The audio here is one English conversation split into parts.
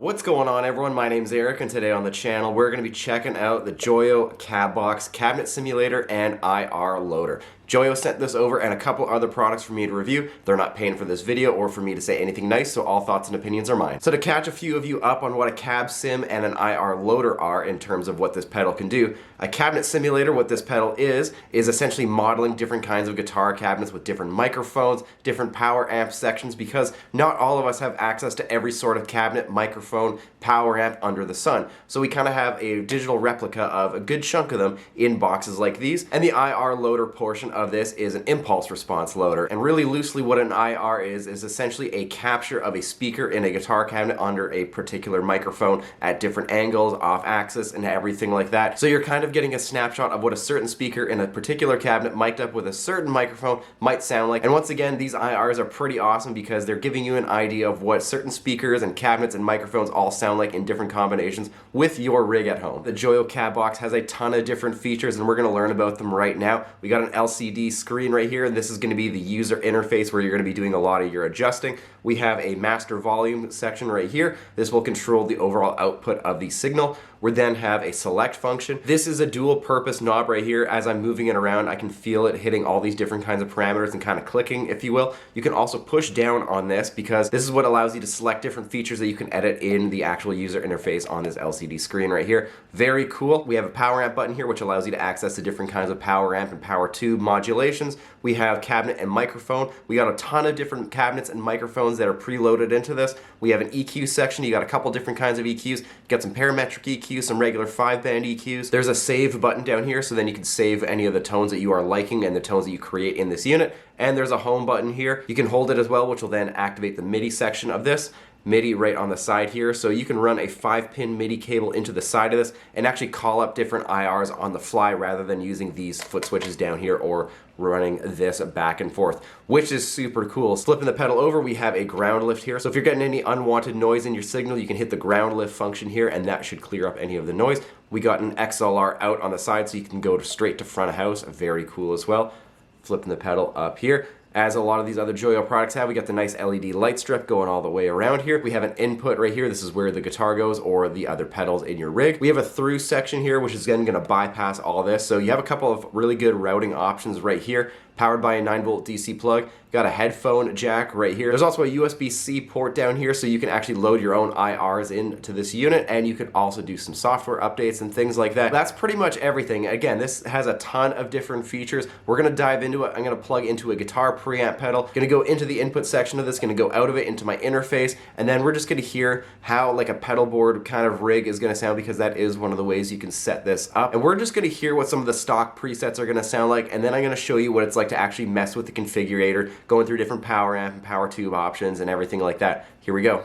What's going on, everyone? My name's Eric, and today on the channel we're going to be checking out the Joyo Cab Box Cabinet Simulator and IR Loader. Joyo sent this over and a couple other products for me to review. They're not paying for this video or for me to say anything nice, so all thoughts and opinions are mine. So to catch a few of you up on what a cab sim and an IR loader are in terms of what this pedal can do, a cabinet simulator, what this pedal is essentially modeling different kinds of guitar cabinets with different microphones, different power amp sections, because not all of us have access to every sort of cabinet, microphone, power amp under the sun. So we kind of have a digital replica of a good chunk of them in boxes like these, and the IR loader portion of this is an impulse response loader. And really loosely what an IR is essentially a capture of a speaker in a guitar cabinet under a particular microphone at different angles, off axis, and everything like that. So you're kind of getting a snapshot of what a certain speaker in a particular cabinet mic'd up with a certain microphone might sound like. And once again, these IRs are pretty awesome because they're giving you an idea of what certain speakers and cabinets and microphones all sound like in different combinations with your rig at home. The Joyo Cab Box has a ton of different features, and we're going to learn about them right now. We got an LCD screen right here, and this is going to be the user interface where you're going to be doing a lot of your adjusting. We have a master volume section right here. This will control the overall output of the signal. We then have a select function. This is a dual purpose knob right here. As I'm moving it around, I can feel it hitting all these different kinds of parameters and kind of clicking, if you will. You can also push down on this because this is what allows you to select different features that you can edit in the actual user interface on this LCD screen right here. Very cool. We have a power amp button here, which allows you to access the different kinds of power amp and power tube modulations. We have cabinet and microphone. We got a ton of different cabinets and microphones that are preloaded into this. We have an EQ section. You got a couple different kinds of EQs. You got some parametric EQs, some regular 5-band EQs. There's a save button down here, so then you can save any of the tones that you are liking and the tones that you create in this unit. And there's a home button here. You can hold it as well, which will then activate the MIDI section of this. MIDI right on the side here, so you can run a 5-pin MIDI cable into the side of this and actually call up different IRs on the fly rather than using these foot switches down here or running this back and forth, which is super cool. Flipping the pedal over, we have a ground lift here, so if you're getting any unwanted noise in your signal, you can hit the ground lift function here and that should clear up any of the noise. We got an XLR out on the side, so you can go straight to front of house. Very cool as well. Flipping the pedal up here. As a lot of these other Joyo products have, we got the nice LED light strip going all the way around here. We have an input right here. This is where the guitar goes or the other pedals in your rig. We have a through section here, which is again going to bypass all this. So you have a couple of really good routing options right here. Powered by a 9-volt DC plug. Got a headphone jack right here. There's also a USB-C port down here, so you can actually load your own IRs into this unit, and you can also do some software updates and things like that. That's pretty much everything. Again, this has a ton of different features. We're gonna dive into it. I'm gonna plug into a guitar preamp pedal. Gonna go into the input section of this, gonna go out of it into my interface, and then we're just gonna hear how like a pedal board kind of rig is gonna sound, because that is one of the ways you can set this up. And we're just gonna hear what some of the stock presets are gonna sound like, and then I'm gonna show you what it's like to actually mess with the configurator, going through different power amp and power tube options and everything like that. Here we go.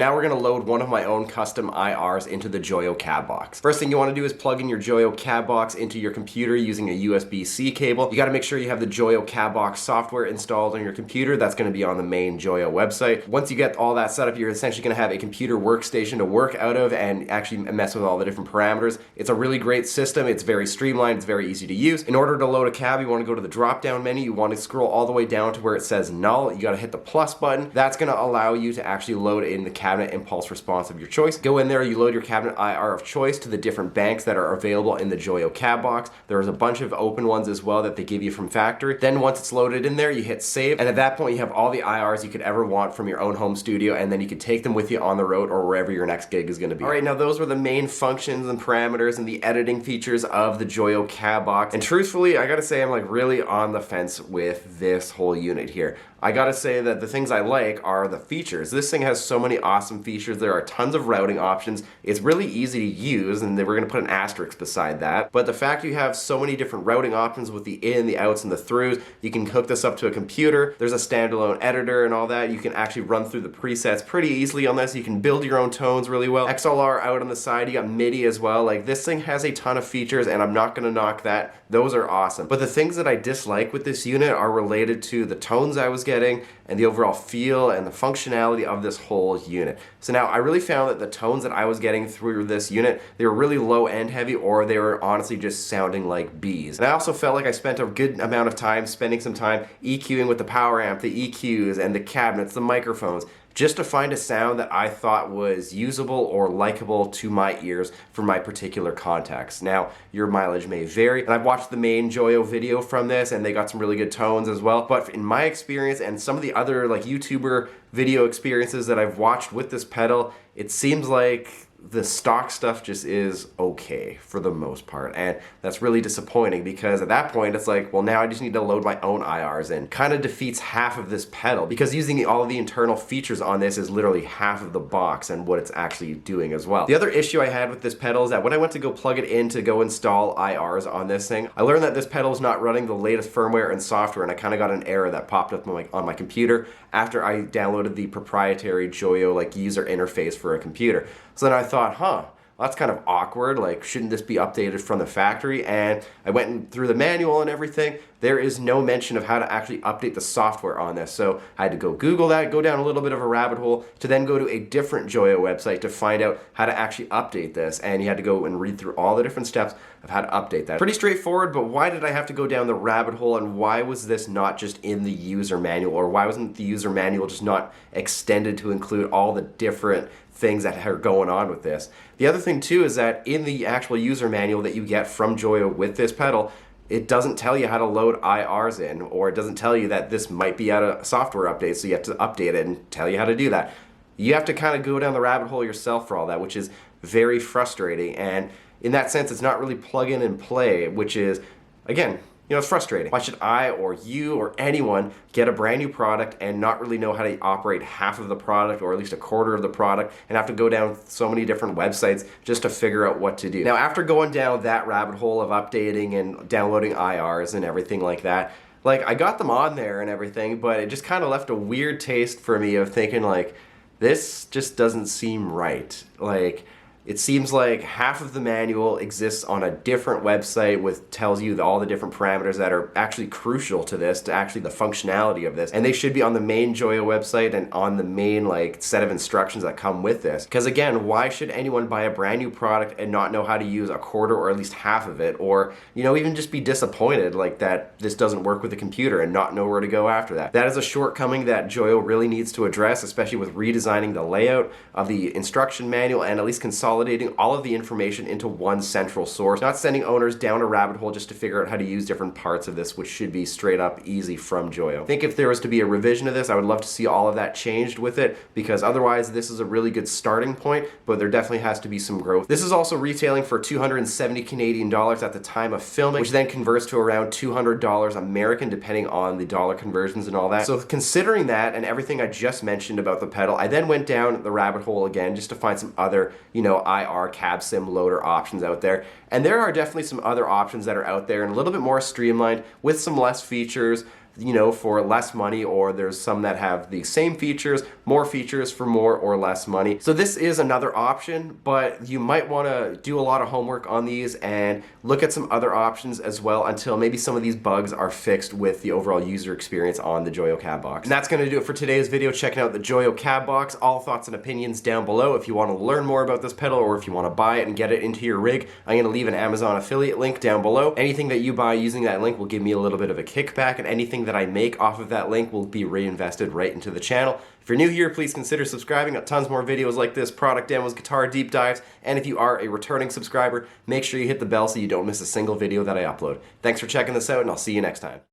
now we're gonna load one of my own custom IRs into the Joyo Cab Box. First thing you wanna do is plug in your Joyo Cab Box into your computer using a USB-C cable. You gotta make sure you have the Joyo Cab Box software installed on your computer. That's gonna be on the main Joyo website. Once you get all that set up, you're essentially gonna have a computer workstation to work out of and actually mess with all the different parameters. It's a really great system. It's very streamlined. It's very easy to use. In order to load a cab, you wanna go to the drop-down menu. You wanna scroll all the way down to where it says null. You gotta hit the plus button. That's gonna allow you to actually load in the cabinet impulse response of your choice. Go in there, you load your cabinet IR of choice to the different banks that are available in the Joyo Cab Box. There's a bunch of open ones as well that they give you from factory. Then once it's loaded in there, you hit save, and at that point you have all the IRs you could ever want from your own home studio, and then you can take them with you on the road or wherever your next gig is gonna be. All right, now those were the main functions and parameters and the editing features of the Joyo Cab Box. And truthfully, I gotta say I'm like really on the fence with this whole unit here. I gotta say that the things I like are the features. This thing has so many awesome features. There are tons of routing options. It's really easy to use, and we're gonna put an asterisk beside that. But the fact you have so many different routing options with the in, the outs, and the throughs, you can hook this up to a computer. There's a standalone editor and all that. You can actually run through the presets pretty easily on this. You can build your own tones really well. XLR out on the side, you got MIDI as well. Like, this thing has a ton of features, and I'm not gonna knock that. Those are awesome. But the things that I dislike with this unit are related to the tones I was getting and the overall feel and the functionality of this whole unit. So now I really found that the tones that I was getting through this unit, they were really low end heavy, or they were honestly just sounding like bees. And I also felt like I spent a good amount of time spending some time EQing with the power amp, the EQs and the cabinets, the microphones, just to find a sound that I thought was usable or likable to my ears for my particular context. Now, your mileage may vary, and I've watched the main Joyo video from this, and they got some really good tones as well, but in my experience and some of the other like YouTuber video experiences that I've watched with this pedal, it seems like the stock stuff just is okay for the most part, and that's really disappointing because at that point it's like, well, now I just need to load my own IRs in. Kind of defeats half of this pedal because using all of the internal features on this is literally half of the box and what it's actually doing as well. The other issue I had with this pedal is that when I went to go plug it in to go install IRs on this thing, I learned that this pedal is not running the latest firmware and software, and I kind of got an error that popped up on my computer after I downloaded the proprietary Joyo like user interface for a computer. So then I thought, well, that's kind of awkward, like shouldn't this be updated from the factory? And I went through the manual and everything. There is no mention of how to actually update the software on this. So I had to go Google that, go down a little bit of a rabbit hole to then go to a different Joyo website to find out how to actually update this. And you had to go and read through all the different steps of how to update that. Pretty straightforward, but why did I have to go down the rabbit hole, and why was this not just in the user manual, or why wasn't the user manual just not extended to include all the different things that are going on with this? The other thing too is that in the actual user manual that you get from Joyo with this pedal, it doesn't tell you how to load IRs in, or it doesn't tell you that this might be out of software update, so you have to update it and tell you how to do that. You have to kind of go down the rabbit hole yourself for all that, which is very frustrating. And in that sense, it's not really plug in and play, which is, again, you know, it's frustrating. Why should I or you or anyone get a brand new product and not really know how to operate half of the product, or at least a quarter of the product, and have to go down so many different websites just to figure out what to do? Now, after going down that rabbit hole of updating and downloading IRs and everything like that, like, I got them on there and everything, but it just kind of left a weird taste for me of thinking, like, this just doesn't seem right. Like, it seems like half of the manual exists on a different website with tells you all the different parameters that are actually crucial to this, to actually the functionality of this. And they should be on the main Joyo website and on the main like set of instructions that come with this. Because again, why should anyone buy a brand new product and not know how to use a quarter or at least half of it? Or, you know, even just be disappointed like that this doesn't work with the computer and not know where to go after that. That is a shortcoming that Joyo really needs to address, especially with redesigning the layout of the instruction manual and at least consolidating all of the information into one central source, not sending owners down a rabbit hole just to figure out how to use different parts of this, which should be straight up easy from Joyo. I think if there was to be a revision of this, I would love to see all of that changed with it, because otherwise this is a really good starting point, but there definitely has to be some growth. This is also retailing for 270 Canadian dollars at the time of filming, which then converts to around $200 American, depending on the dollar conversions and all that. So considering that and everything I just mentioned about the pedal, I then went down the rabbit hole again just to find some other, you know, IR cab sim loader options out there. And there are definitely some other options that are out there and a little bit more streamlined with some less features, for less money, or there's some that have the same features, more features for more or less money. So this is another option, but you might want to do a lot of homework on these and look at some other options as well until maybe some of these bugs are fixed with the overall user experience on the Joyo Cab Box. And that's going to do it for today's video, checking out the Joyo Cab Box. All thoughts and opinions down below. If you want to learn more about this pedal, or if you want to buy it and get it into your rig, I'm going to leave an Amazon affiliate link down below. Anything that you buy using that link will give me a little bit of a kickback, and anything that I make off of that link will be reinvested right into the channel. If you're new here, please consider subscribing. Got tons more videos like this, product demos, guitar deep dives, and if you are a returning subscriber, make sure you hit the bell so you don't miss a single video that I upload. Thanks for checking this out, and I'll see you next time.